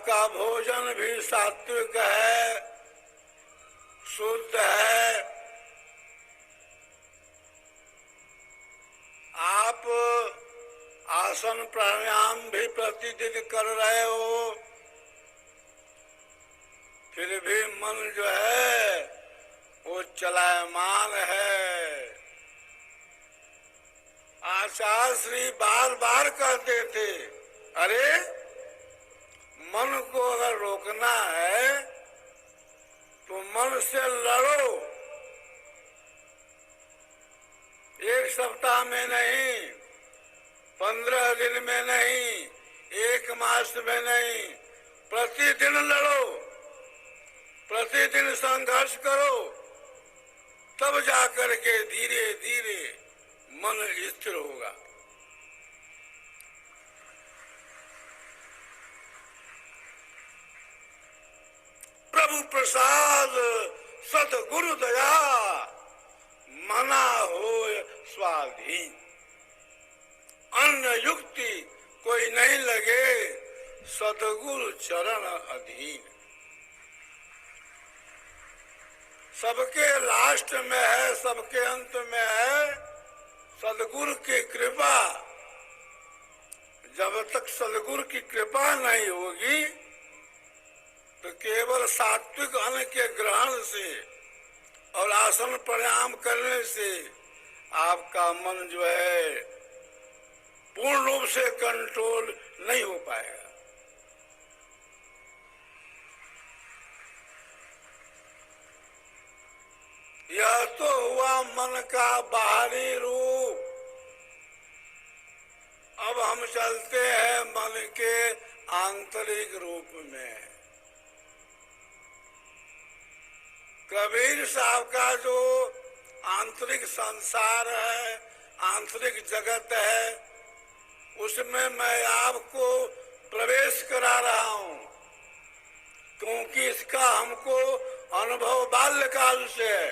आपका भोजन भी सात्विक है, शुद्ध है। आप आसन प्राणायाम भी प्रतिदिन कर रहे हो, फिर भी मन जो है वो चलायमान है। आचार्य श्री बार बार कहते थे, अरे मन को अगर रोकना है तो मन से लड़ो। 1 सप्ताह में नहीं, 15 दिन में नहीं, 1 मास में नहीं, प्रतिदिन लड़ो, प्रतिदिन संघर्ष करो, तब जाकर के धीरे धीरे मन स्थिर होगा। प्रभु प्रसाद सतगुरु दया, मना होय स्वाधीन। अन्य युक्ति कोई नहीं लगे, सतगुरु चरण अधीन। सबके लास्ट में है, सबके अंत में है सदगुरु की कृपा। जब तक सदगुरु की कृपा नहीं होगी तो केवल सात्विक अन्न के ग्रहण से और आसन प्राणायाम करने से आपका मन जो है पूर्ण रूप से कंट्रोल नहीं हो पाएगा। यह तो हुआ मन का बाहरी रूप। अब हम चलते हैं मन के आंतरिक रूप में। कबीर साहब का जो आंतरिक संसार है, आंतरिक जगत है, उसमें मैं आपको प्रवेश करा रहा हूं, क्योंकि इसका हमको अनुभव बाल्यकाल से है।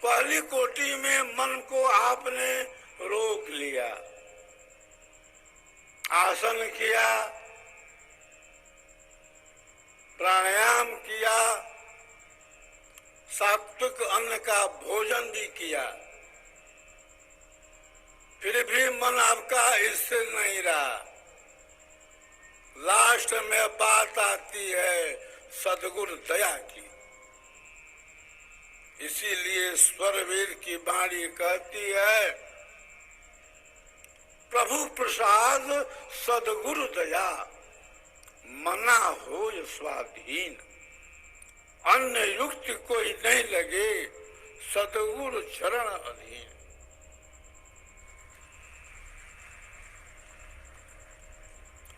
पहली कोटि में मन को आपने रोक लिया, आसन किया, प्राणायाम किया, सात्विक अन्न का भोजन भी किया, फिर भी मन आपका स्थिर नहीं रहा। लास्ट में बात आती है सद्गुरु दया की। इसीलिए स्वरवीर की वाणी कहती है, प्रभु प्रसाद सद्गुरु दया, मना हो स्वाधीन। अन्य युक्ति कोई नहीं लगे, सद्गुरु चरण अधीन।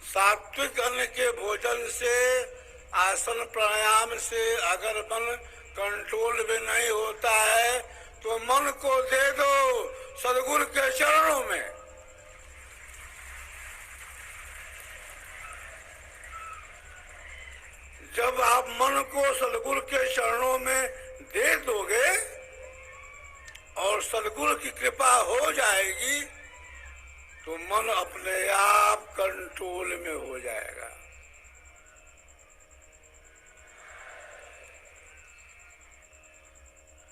सात्विक अन्न के भोजन से, आसन प्राणायाम से अगर मन कंट्रोल भी नहीं होता है तो मन को दे दो सद्गुरु के चरणों में। जब आप मन को सद्गुरु के चरणों में दे दोगे और सद्गुरु की कृपा हो जाएगी तो मन अपने आप कंट्रोल में हो जाएगा।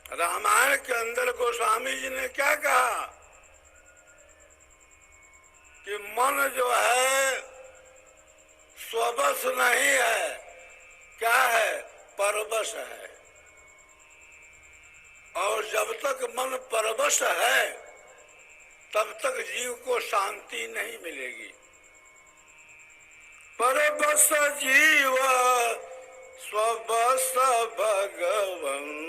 रामायण के अंदर गोस्वामी जी ने क्या कहा कि मन जो है स्वबस नहीं है, क्या है, परवश है। और जब तक मन परवश है तब तक जीव को शांति नहीं मिलेगी। परवश जीव स्वबस भगवंता,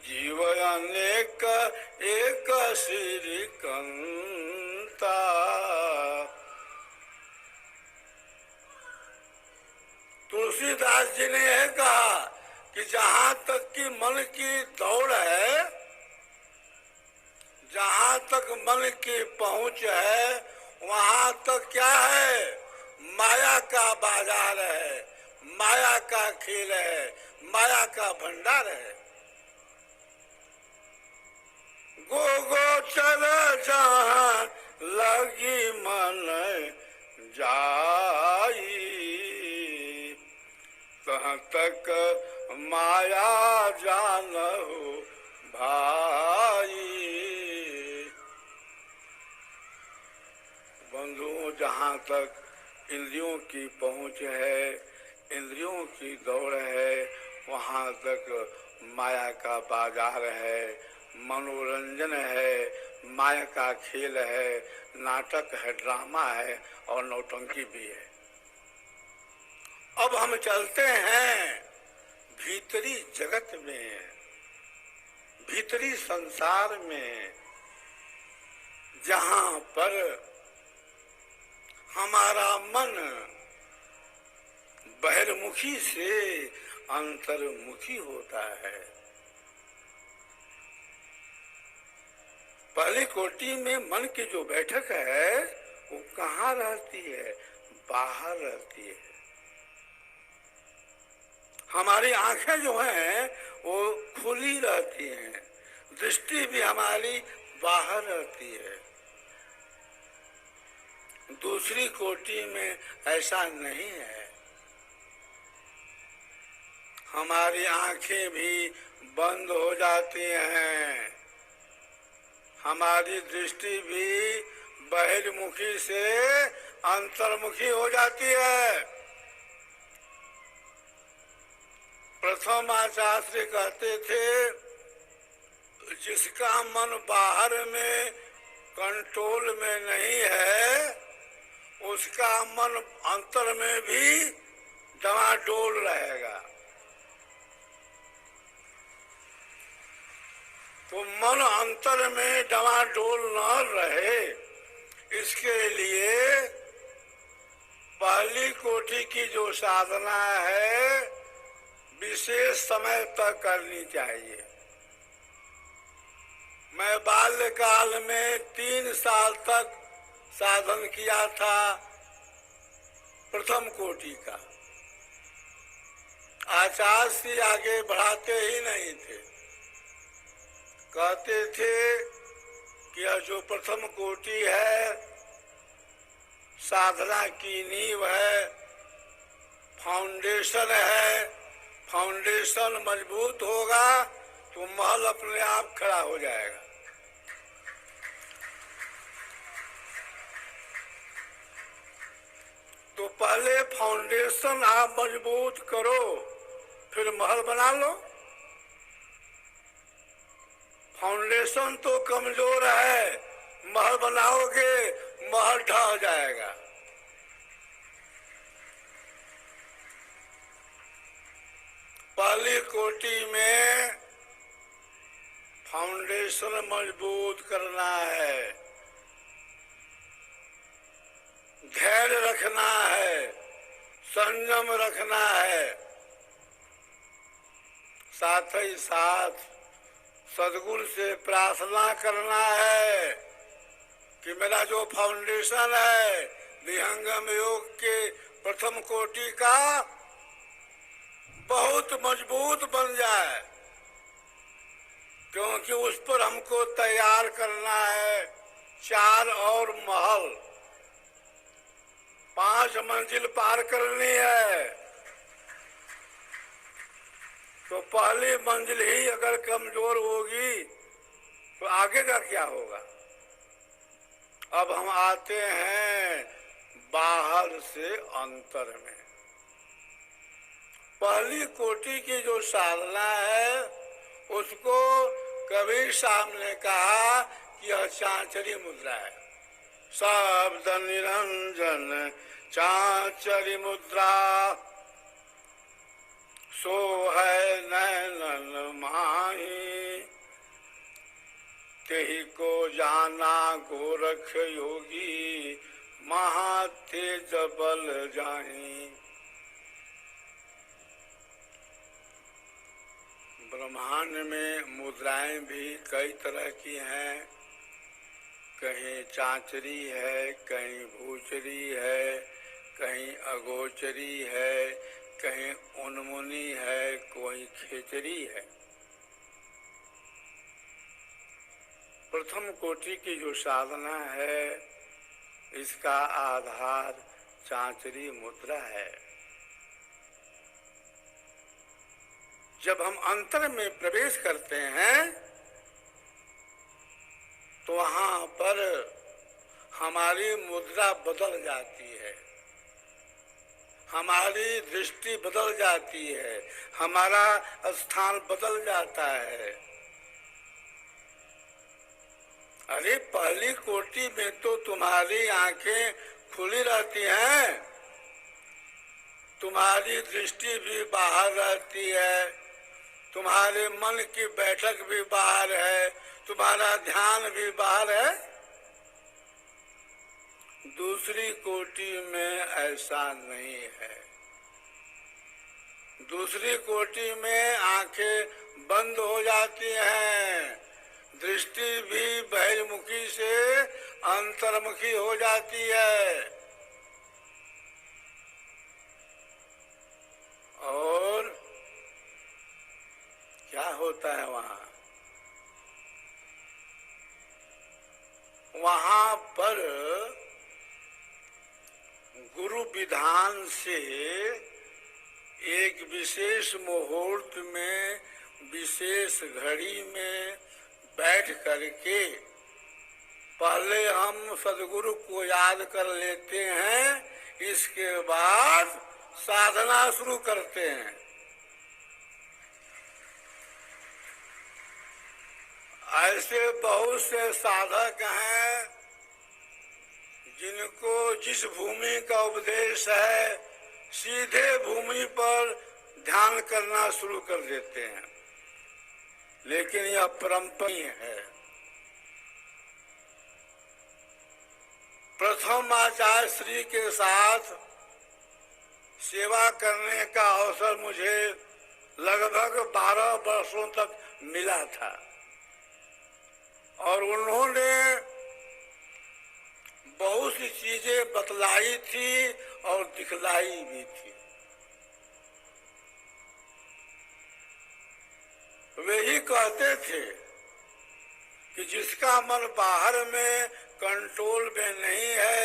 जीव अनेक एक श्रीकंता। तुलसीदास जी ने यह कहा कि जहाँ तक कि मन की दौड़ है, जहाँ तक मन की पहुँच है, वहाँ तक क्या है, माया का बाजार है, माया का खेल है, माया का भंडार है। गो गोचर जहाँ लगी मन जाई, तहाँ तक माया जानहु भाई। बंधुओं, जहाँ तक इंद्रियों की पहुंच है, इंद्रियों की दौड़ है, वहाँ तक माया का बाजार है, मनोरंजन है, माया का खेल है, नाटक है, ड्रामा है और नौटंकी भी है। अब हम चलते हैं भीतरी जगत में, भीतरी संसार में, जहाँ पर हमारा मन बहिर्मुखी से अंतर्मुखी होता है। पहली कोटि में मन की जो बैठक है वो कहाँ रहती है? बाहर रहती है। हमारी आंखें जो हैं वो खुली रहती हैं, दृष्टि भी हमारी बाहर रहती है। दूसरी कोटि में ऐसा नहीं है। हमारी आंखें भी बंद हो जाती हैं, हमारी दृष्टि भी बहिर्मुखी से अंतर्मुखी हो जाती है। प्रथम आचार्य कहते थे, जिसका मन बाहर में कंट्रोल में नहीं है, उसका मन अंतर में भी डमाडोल रहेगा। तो मन अंतर में डमाडोल न रहे, इसके लिए पहली कोटि की जो साधना है विशेष समय तक करनी चाहिए। मैं बाल्यकाल में 3 साल तक साधन किया था प्रथम कोटि का। आचार्य से आगे बढ़ाते ही नहीं थे। कहते थे कि यह जो प्रथम कोटि है साधना की नींव है, फाउंडेशन है, फाउंडेशन मजबूत होगा तो महल अपने आप खड़ा हो जाएगा। तो पहले फाउंडेशन आप मजबूत करो, फिर महल बना लो। फाउंडेशन तो कमजोर है, महल बनाओगे महल ढह जाएगा। पहली कोटि में फाउंडेशन मजबूत करना है, धैर्य रखना है, संयम रखना है, साथ ही साथ सद्गुरु से प्रार्थना करना है कि मेरा जो फाउंडेशन है विहंगम योग के प्रथम कोटि का बहुत मजबूत बन जाए, क्योंकि उस पर हमको तैयार करना है 4 और महल, 5 मंजिल पार करनी है। तो पहली मंजिल ही अगर कमजोर होगी तो आगे का क्या होगा? अब हम आते हैं बाहर से अंतर में। पहली कोटि की जो साधना है उसको कबीर साहब ने कहा कि यह चांचरी मुद्रा है। शब्द निरंजन चांचरी मुद्रा, सो है नैनन माही, तेही को जाना गोरख योगी, महातेज बल जाही। ब्रह्मांड में मुद्राएं भी कई तरह की हैं, कहीं चांचरी है, कहीं भूचरी है, कहीं अगोचरी है, कहीं उन्मुनी है, कोई खेचरी है। प्रथम कोटि की जो साधना है इसका आधार चांचरी मुद्रा है। जब हम अंतर में प्रवेश करते हैं तो वहां पर हमारी मुद्रा बदल जाती है, हमारी दृष्टि बदल जाती है, हमारा स्थान बदल जाता है। अरे पहली कोटि में तो तुम्हारी आंखें खुली रहती हैं, तुम्हारी दृष्टि भी बाहर रहती है, तुम्हारे मन की बैठक भी बाहर है, तुम्हारा ध्यान भी बाहर है। दूसरी कोटि में ऐसा नहीं है। दूसरी कोटि में आंखें बंद हो जाती हैं, दृष्टि भी बहिर्मुखी से अंतर्मुखी हो जाती है। और क्या होता है वहां? वहां पर गुरु विधान से एक विशेष मुहूर्त में, विशेष घड़ी में बैठ करके पहले हम सदगुरु को याद कर लेते हैं, इसके बाद साधना शुरू करते हैं। ऐसे बहुत से साधक हैं जिनको जिस भूमि का उपदेश है सीधे भूमि पर ध्यान करना शुरू कर देते हैं, लेकिन यह परंपरा है। प्रथम आचार्य श्री के साथ सेवा करने का अवसर मुझे लगभग 12 वर्षों तक मिला था और उन्होंने बहुत सी चीजें बतलाई थी और दिखलाई भी थी। वे ही कहते थे कि जिसका मन बाहर में कंट्रोल में नहीं है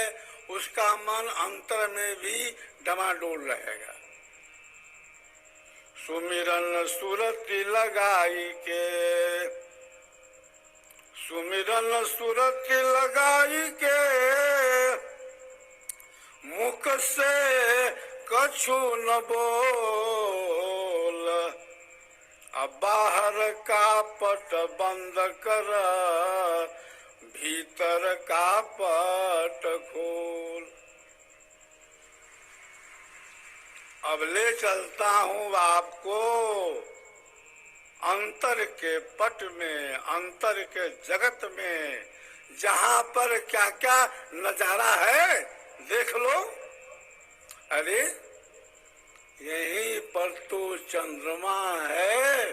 उसका मन अंतर में भी डमाडोल रहेगा। सुमिरन सुरति लगाई के, सुमिरन सुरति लगाई के, मुख से कछु न बोल, अब बाहर का पट बंद कर, भीतर का पट खोल। अब ले चलता हूँ आपको अंतर के पट में, अंतर के जगत में, जहाँ पर क्या क्या नजारा है देख लो। अरे यहीं पर तो चंद्रमा है,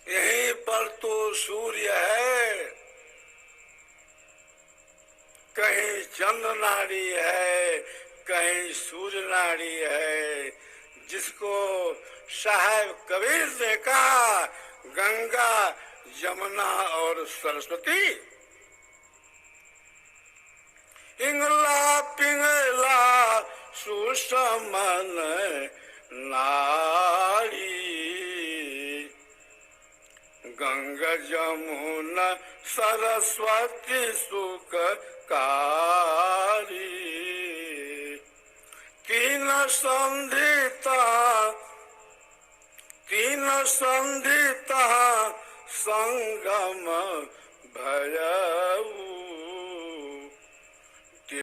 यहीं पर तो सूर्य है, कहीं चंद्र नाड़ी है, कहीं सूर्य नाड़ी है, जिसको साहब कबीर ने कहा गंगा यमुना और सरस्वती। इंगला पिंगला सुषमन नारी, गंगा जमुना सरस्वती सुखकारी। तीन संधिता, तीन संधिता संगम भयऊ,